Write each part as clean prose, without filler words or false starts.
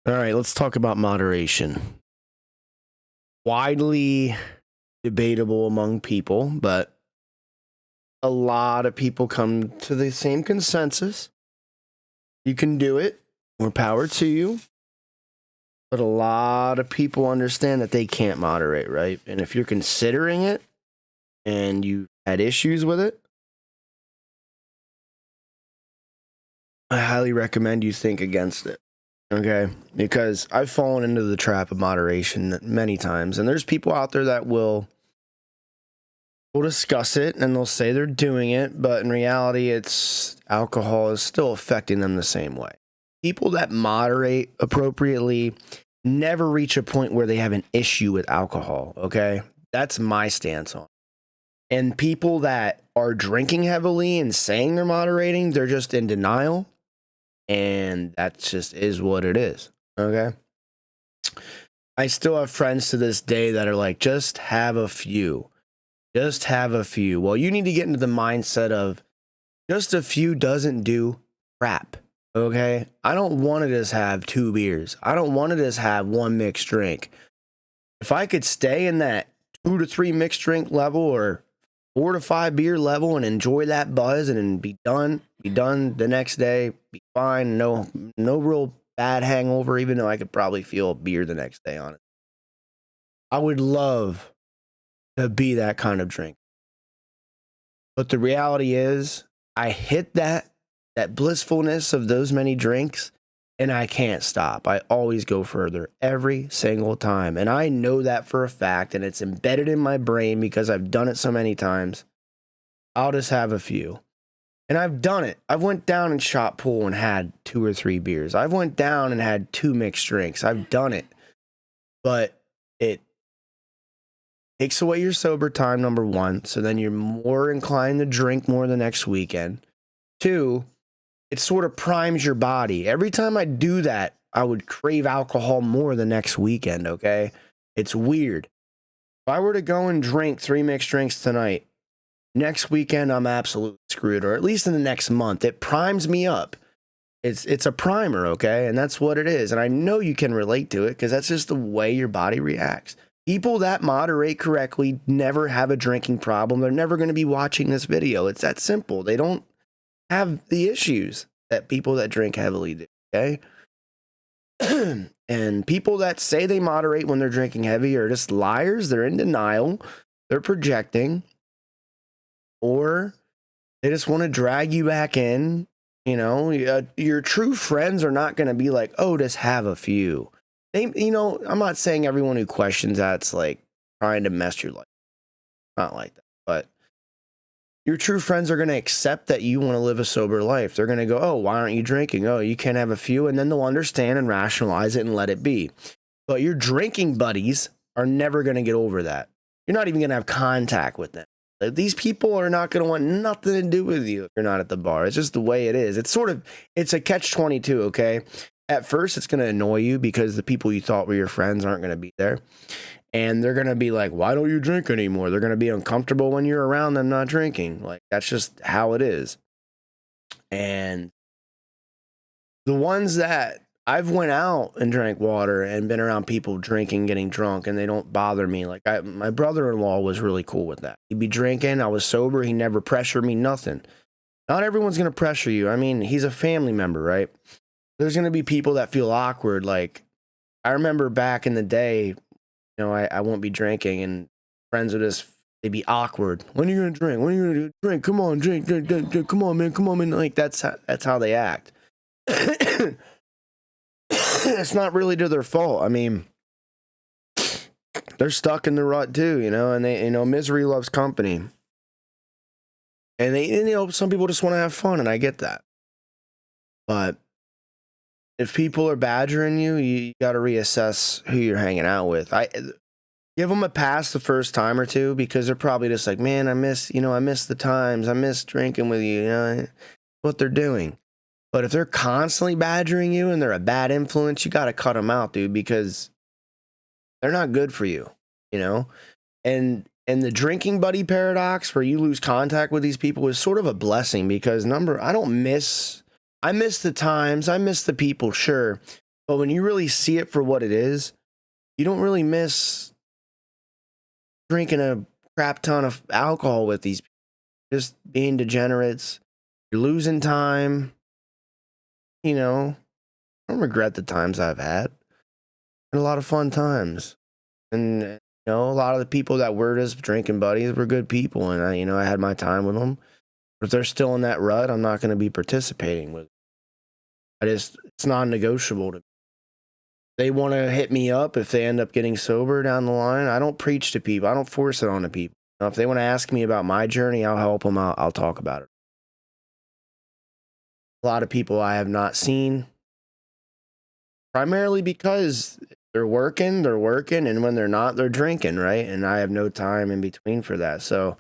All right, let's talk about moderation. Widely debatable among people, but a lot of people come to the same consensus. You can do it. More power to you. But a lot of people understand that they can't moderate, right? And if you're considering it and you had issues with it, I highly recommend you think against it. Okay, because I've fallen into the trap of moderation many times, and there's people out there that will discuss it and they'll say they're doing it, but in reality, it's alcohol is still affecting them the same way. People that moderate appropriately never reach a point where they have an issue with alcohol. Okay, that's my stance on it. And people that are drinking heavily and saying they're moderating, they're just in denial. And that just is what it is. Okay. I still have friends to this day that are like, just have a few. Just have a few. Well, you need to get into the mindset of just a few doesn't do crap. Okay. I don't want to just have 2 beers. I don't want to just have 1 mixed drink. If I could stay in that 2 to 3 mixed drink level or 4 to 5 beer level and enjoy that buzz and then be done the next day, be fine. No real bad hangover, even though I could probably feel a beer the next day on it. I would love to be that kind of drink. But the reality is I hit that blissfulness of those many drinks and I can't stop. I always go further every single time. And I know that for a fact, and it's embedded in my brain because I've done it so many times. I'll just have a few. And I've done it. I've went down and shot pool and had 2 or 3 beers. I've went down and had 2 mixed drinks. I've done it. But it takes away your sober time, number 1. So then you're more inclined to drink more the next weekend. 2, it sort of primes your body. Every time I do that, I would crave alcohol more the next weekend, okay? It's weird. If I were to go and drink 3 mixed drinks tonight, next weekend I'm absolutely screwed, or at least in the next month. It primes me up. It's a primer, okay? And that's what it is. And I know you can relate to it because that's just the way your body reacts. People that moderate correctly never have a drinking problem. They're never going to be watching this video. It's that simple. They don't have the issues that people that drink heavily do, okay? And people that say they moderate when they're drinking heavy are just liars. They're in denial. They're projecting. Or they just want to drag you back in. You know, your true friends are not going to be like, oh, just have a few. I'm not saying everyone who questions that's like trying to mess your life. Not like that. But your true friends are going to accept that you want to live a sober life. They're going to go, oh, why aren't you drinking? Oh, you can't have a few. And then they'll understand and rationalize it and let it be. But your drinking buddies are never going to get over that. You're not even going to have contact with them. These people are not going to want nothing to do with you if you're not at the bar. It's just the way it is. It's a catch-22, okay? At first, it's going to annoy you because the people you thought were your friends aren't going to be there. And they're going to be like, why don't you drink anymore? They're going to be uncomfortable when you're around them not drinking. Like, that's just how it is. And the ones that I've went out and drank water and been around people drinking, getting drunk, and they don't bother me. Like my brother-in-law was really cool with that. He'd be drinking. I was sober. He never pressured me, nothing. Not everyone's going to pressure you. I mean, he's a family member, right? There's going to be people that feel awkward. Like, I remember back in the day, I won't be drinking, and friends would just, they'd be awkward. When are you going to drink? When are you going to drink? Come on, drink. Come on, man. Like, that's how they act. It's not really to their fault. I mean, they're stuck in the rut too, and they, misery loves company. And some people just want to have fun, and I get that. But if people are badgering you, you got to reassess who you're hanging out with. Give them a pass the first time or two, because they're probably just like, man, I miss the times. I miss drinking with you, what they're doing. But if they're constantly badgering you and they're a bad influence, you got to cut them out, dude, because they're not good for you, And the drinking buddy paradox, where you lose contact with these people, is sort of a blessing, because I miss the times, I miss the people, sure. But when you really see it for what it is, you don't really miss drinking a crap ton of alcohol with these people. Just being degenerates. You're losing time. You know, I don't regret the times I've had. A lot of fun times. And, a lot of the people that were just drinking buddies were good people. And I had my time with them. But if they're still in that rut, I'm not going to be participating with it. It's non-negotiable to me. They want to hit me up if they end up getting sober down the line. I don't preach to people. I don't force it on the people. If they want to ask me about my journey, I'll help them out. I'll talk about it. A lot of people I have not seen, primarily because they're working, and when they're not, they're drinking, right? And I have no time in between for that. So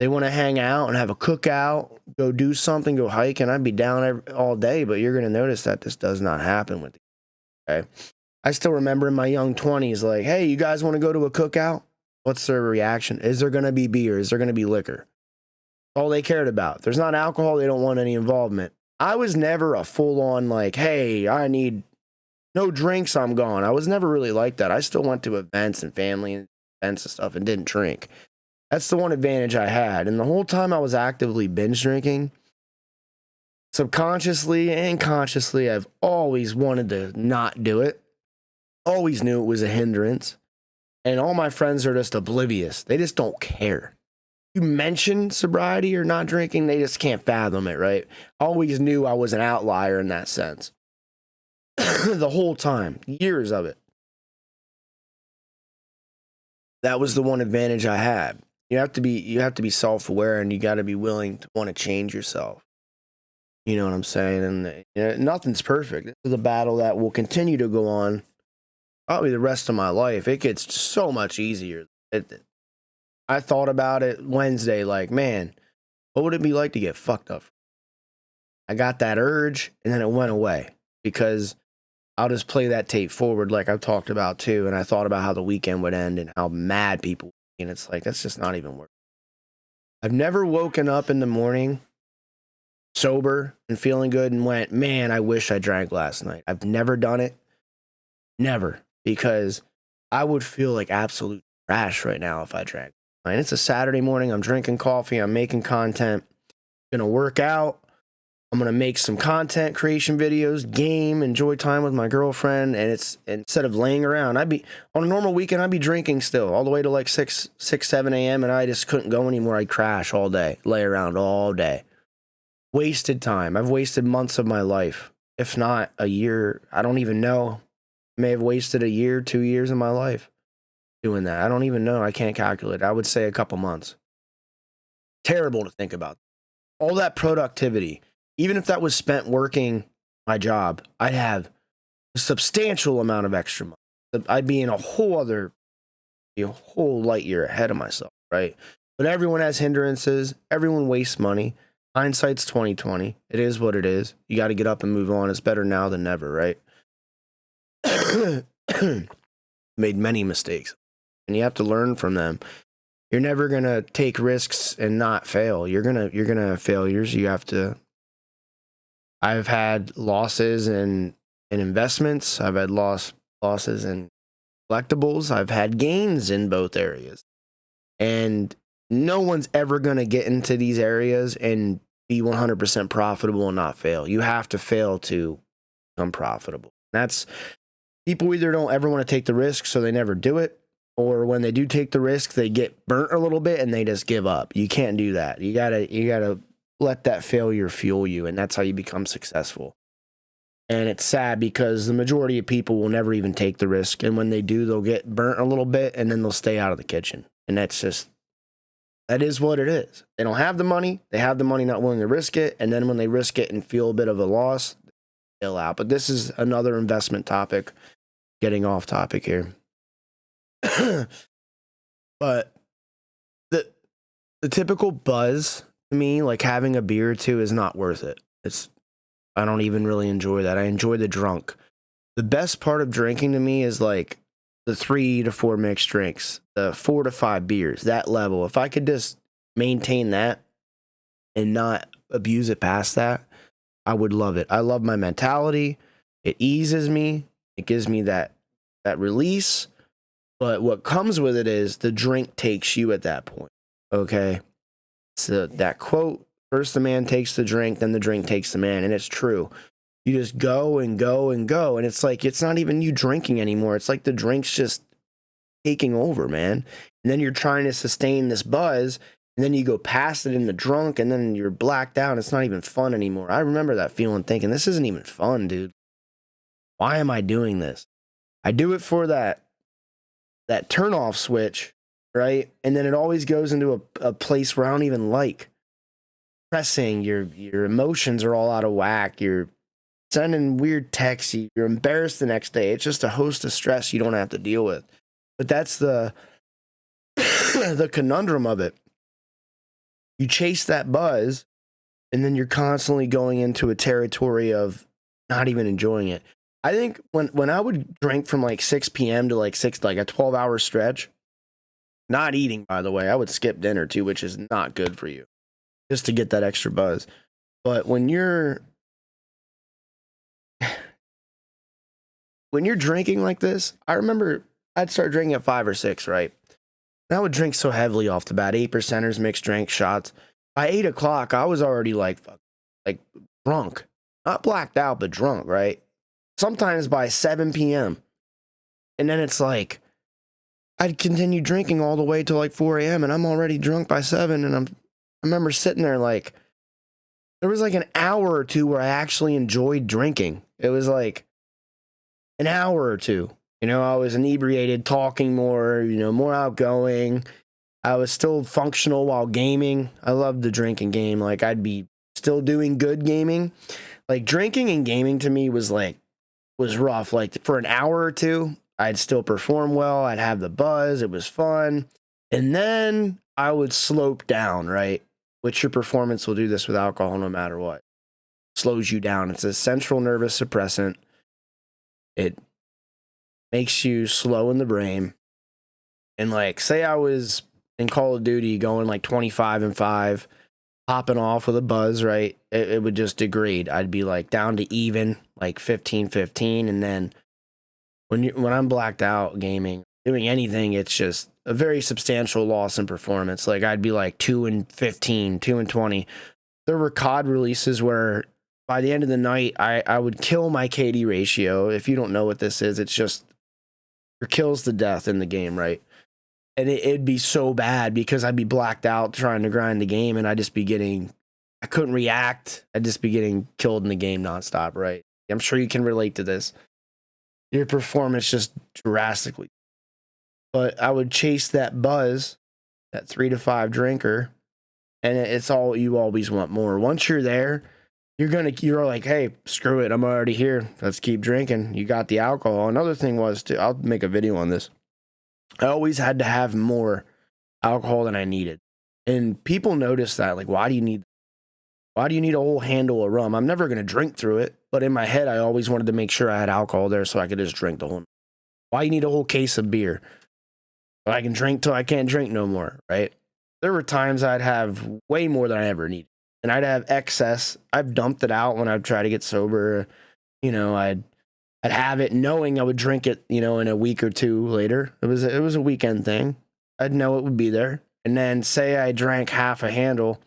they want to hang out and have a cookout, go do something, go hike, and I'd be down all day, but you're going to notice that this does not happen with you, okay? I still remember in my young 20s, like, hey, you guys want to go to a cookout? What's their reaction? Is there going to be beer? Is there going to be liquor? All they cared about. If there's not alcohol, they don't want any involvement. I was never a full-on, like, hey, I need no drinks, I'm gone. I was never really like that. I still went to events and family events and stuff and didn't drink. That's the one advantage I had. And the whole time I was actively binge drinking, subconsciously and consciously, I've always wanted to not do it. Always knew it was a hindrance. And all my friends are just oblivious. They just don't care. You mention sobriety or not drinking, they just can't fathom it, right? I always knew I was an outlier in that sense. The whole time, years of it. That was the one advantage I had. You have to be self-aware, and you got to be willing to want to change yourself. You know what I'm saying? And nothing's perfect. This is a battle that will continue to go on probably the rest of my life. It gets so much easier. I thought about it Wednesday, like, man, what would it be like to get fucked up? I got that urge, and then it went away because I'll just play that tape forward like I've talked about too. And I thought about how the weekend would end and how mad people would be. And it's like, that's just not even worth it. I've never woken up in the morning sober and feeling good and went, man, I wish I drank last night. I've never done it. Never. Because I would feel like absolute trash right now if I drank. And it's a Saturday morning. I'm drinking coffee. I'm making content. I'm going to work out. I'm going to make some content creation videos, game, enjoy time with my girlfriend. And it's instead of laying around, on a normal weekend, I'd be drinking still all the way to like 6, 7 a.m. And I just couldn't go anymore. I'd crash all day, lay around all day. Wasted time. I've wasted months of my life, if not a year. I don't even know. I may have wasted a year, 2 years of my life doing that. I don't even know. I can't calculate. I would say a couple months. Terrible to think about. All that productivity. Even if that was spent working my job, I'd have a substantial amount of extra money. I'd be in a whole light year ahead of myself, right? But everyone has hindrances. Everyone wastes money. Hindsight's 2020. It is what it is. You got to get up and move on. It's better now than never, right? Made many mistakes, and you have to learn from them. You're never gonna take risks and not fail. You're gonna have failures. You have to. I've had losses in investments. I've had losses in collectibles. I've had gains in both areas. And no one's ever going to get into these areas and be 100% profitable and not fail. You have to fail to become profitable. That's people either don't ever want to take the risk, so they never do it, or when they do take the risk, they get burnt a little bit and they just give up. You can't do that. You gotta let that failure fuel you, and that's how you become successful. And it's sad because the majority of people will never even take the risk, and when they do, they'll get burnt a little bit and then they'll stay out of the kitchen. And that is what it is. They don't have the money. They have the money, not willing to risk it. And then when they risk it and feel a bit of a loss, they'll out. But this is another investment topic, getting off topic here. But the typical buzz to me, like having a beer or two, is not worth it. I don't even really enjoy that. I enjoy the drunk. The best part of drinking to me is like the 3 to 4 mixed drinks, the 4 to 5 beers, that level. If I could just maintain that and not abuse it past that, I would love it. I love my mentality. It eases me. It gives me that release. But what comes with it is the drink takes you at that point. Okay. So that quote, first the man takes the drink, then the drink takes the man. And it's true. You just go and go and go. And it's like, it's not even you drinking anymore. It's like the drink's just taking over, man. And then you're trying to sustain this buzz. And then you go past it in the drunk, and then you're blacked out. It's not even fun anymore. I remember that feeling, thinking, this isn't even fun, dude. Why am I doing this? I do it for that turn off switch, right? And then it always goes into a place where I don't even like. Pressing, your emotions are all out of whack. You're sending weird texts. You're embarrassed the next day. It's just a host of stress you don't have to deal with. But that's the the conundrum of it. You chase that buzz, and then you're constantly going into a territory of not even enjoying it. I think when I would drink from like 6 p.m. to like a 12-hour stretch, not eating, by the way, I would skip dinner too, which is not good for you, just to get that extra buzz. But when you're drinking like this, I remember I'd start drinking at 5 or 6, right? And I would drink so heavily off the bat, 8%ers, mixed drink, shots. By 8 o'clock, I was already like drunk, not blacked out, but drunk, right? Sometimes by 7 p.m. And then it's like, I'd continue drinking all the way till like 4 a.m. and I'm already drunk by 7. And I remember sitting there like, there was like an hour or two where I actually enjoyed drinking. It was like an hour or two. You know, I was inebriated, talking more, more outgoing. I was still functional while gaming. I loved the drink and game. Like, I'd be still doing good gaming. Like, drinking and gaming to me was rough. Like, for an hour or two, I'd still perform well. I'd have the buzz. It was fun. And then I would slope down, right? Which your performance will do this with alcohol no matter what. Slows you down. It's a central nervous suppressant. It makes you slow in the brain. And like, say I was in Call of Duty going like 25-5, popping off with a buzz, right? It would just degrade. I'd be like down to even, like 15-15. And then when I'm blacked out gaming, doing anything, it's just a very substantial loss in performance. Like, I'd be like 2-15, 2-20. There were COD releases where by the end of the night, I would kill my KD ratio. If you don't know what this is, it's just your kills to death in the game, right? And it'd be so bad because I'd be blacked out trying to grind the game, and I couldn't react. I'd just be getting killed in the game nonstop, right? I'm sure you can relate to this. Your performance just drastically. But I would chase that buzz, that 3 to 5 drinker, and it's all, you always want more. Once you're there, you're like, hey, screw it, I'm already here. Let's keep drinking. You got the alcohol. Another thing was, I'll make a video on this. I always had to have more alcohol than I needed. And people notice that, like, why do you need a whole handle of rum? I'm never going to drink through it, but in my head, I always wanted to make sure I had alcohol there so I could just drink the whole. Why you need a whole case of beer? I can drink till I can't drink no more, right? There were times I'd have way more than I ever needed, and I'd have excess. I've dumped it out when I'd try to get sober. I'd have it knowing I would drink it, in a week or two later. It was a weekend thing. I'd know it would be there. And then say I drank half a handle.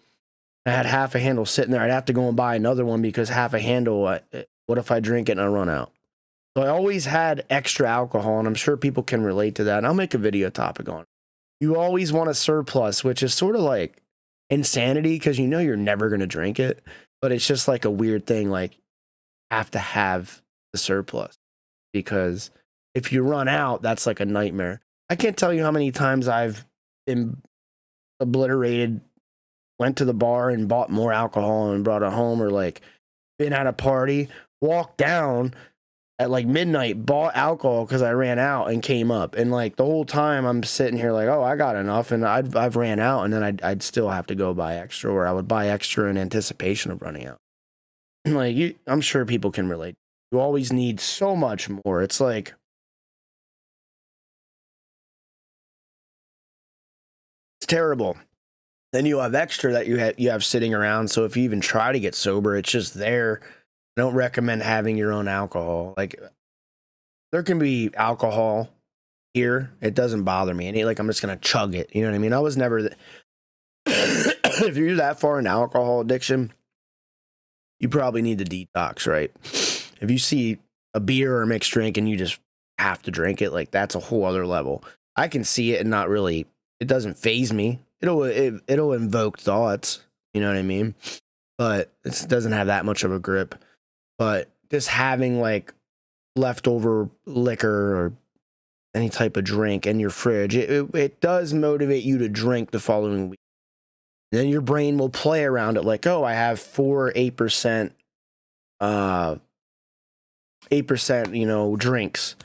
I had half a handle sitting there. I'd have to go and buy another one because half a handle, what if I drink it and I run out? So I always had extra alcohol, and I'm sure people can relate to that. And I'll make a video topic on it. You always want a surplus, which is sort of like insanity because you're never going to drink it. But it's just like a weird thing, like, have to have the surplus, because if you run out, that's like a nightmare. I can't tell you how many times I've been obliterated, went to the bar and bought more alcohol and brought it home, or like been at a party, walked down at like midnight, bought alcohol because I ran out and came up, and like the whole time I'm sitting here like, oh, I got enough, and I've ran out, and then I'd still have to go buy extra, or I would buy extra in anticipation of running out. Like, I'm sure people can relate. You always need so much more. It's like, it's terrible. Then you have extra that you have sitting around. So if you even try to get sober, it's just there. I don't recommend having your own alcohol. Like, There can be alcohol here. It doesn't bother me. And like, I'm just going to chug it. You know what I mean? I was never, if you're that far in alcohol addiction, you probably need the detox, right? If you see a beer or a mixed drink and you just have to drink it, like that's a whole other level. I can see it and not really, it doesn't phase me. It'll invoke thoughts, you know what I mean? But it doesn't have that much of a grip. But just having like leftover liquor or any type of drink in your fridge, it does motivate you to drink the following week. And then your brain will play around it like, oh, I have 8%, 8%, drinks,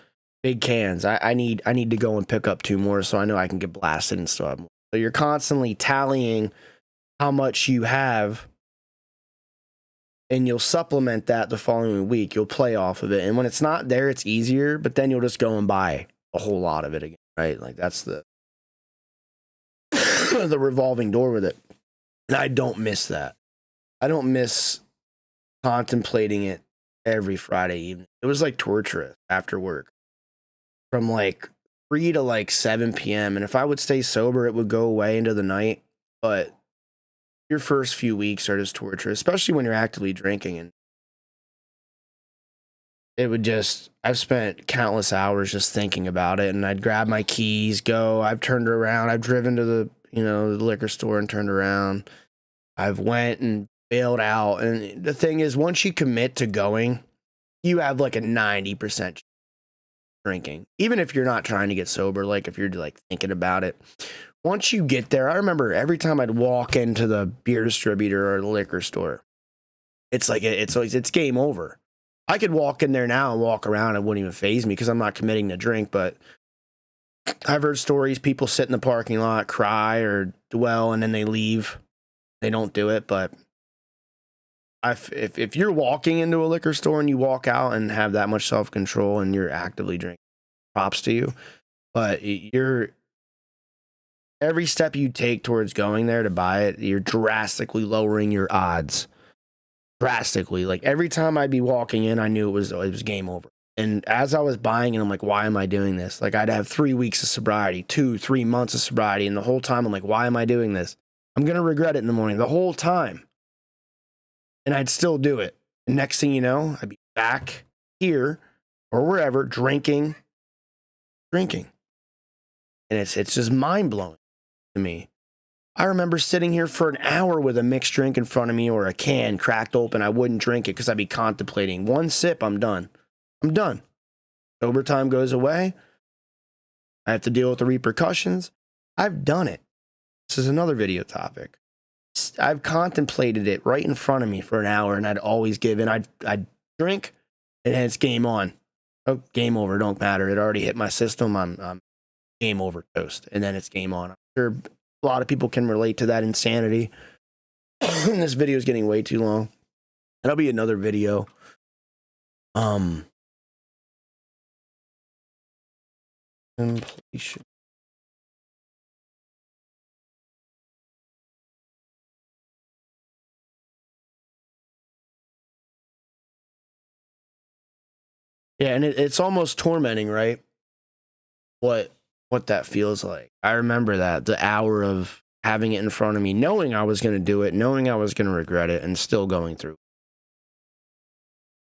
big cans. I need to go and pick up 2 more so I know I can get blasted and stuff. So you're constantly tallying how much you have, and you'll supplement that the following week. You'll play off of it. And when it's not there, it's easier, but then you'll just go and buy a whole lot of it again, right? Like that's the the revolving door with it. And I don't miss that. I don't miss contemplating it every Friday evening. It was like torturous after work from like 3 to like 7 p.m. And if I would stay sober, it would go away into the night. But your first few weeks are just torturous, especially when you're actively drinking. And it would just, I've spent countless hours just thinking about it. And I'd grab my keys, go. I've turned around. I've driven to the liquor store and turned around. I've went and bailed out. And the thing is, once you commit to going, you have like a 90% drinking. Even if you're not trying to get sober, like if you're like thinking about it. Once you get there, I remember every time I'd walk into the beer distributor or the liquor store, it's like it's game over. I could walk in there now and walk around, it wouldn't even faze me because I'm not committing to drink. But I've heard stories, people sit in the parking lot, cry or dwell, and then they leave. They don't do it. But if you're walking into a liquor store and you walk out and have that much self-control and you're actively drinking, props to you. But every step you take towards going there to buy it, you're drastically lowering your odds. Drastically. Like every time I'd be walking in, I knew it was game over. And as I was buying it, I'm like, why am I doing this? Like I'd have 3 weeks of sobriety, 2-3 months of sobriety. And the whole time I'm like, why am I doing this? I'm going to regret it in the morning the whole time. And I'd still do it. And next thing you know, I'd be back here or wherever drinking. And it's just mind blowing to me. I remember sitting here for an hour with a mixed drink in front of me or a can cracked open. I wouldn't drink it because I'd be contemplating. One sip, I'm done. Sober time goes away. I have to deal with the repercussions. I've done it. This is another video topic. I've contemplated it right in front of me for an hour, and I'd always give in. I'd drink, and then it's game on. Oh, game over. Don't matter. It already hit my system. I'm game over toast, and then it's game on. I'm sure a lot of people can relate to that insanity. This video is getting way too long. That'll be another video. Completion. Yeah, and it's almost tormenting, right? What that feels like. I remember that, the hour of having it in front of me, knowing I was going to do it, knowing I was going to regret it, and still going through.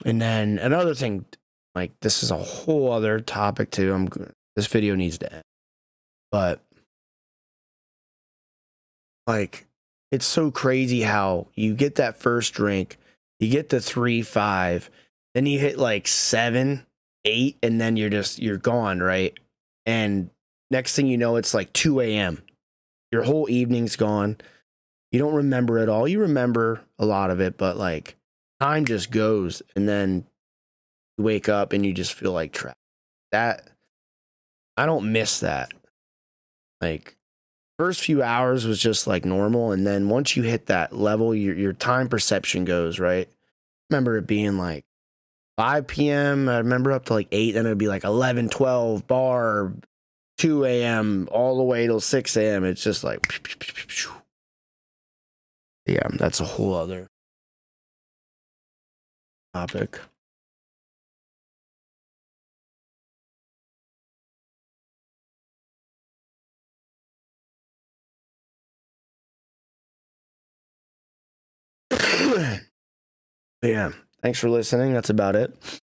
And then another thing, like this is a whole other topic too. This video needs to end. But like, it's so crazy how you get that first drink, you get the 3-5, then you hit like 7, 8, and then you're gone, right? And next thing you know, it's like 2 a.m. Your whole evening's gone. You don't remember it all. You remember a lot of it, but like time just goes, and then you wake up and you just feel like trapped. That, I don't miss that. Like, first few hours was just like normal, and then once you hit that level, your time perception goes, right? I remember it being like 5 p.m. I remember up to like 8, then it'd be like 11, 12, bar, 2 a.m., all the way till 6 a.m. It's just like, yeah, that's a whole other topic. Yeah. Thanks for listening. That's about it.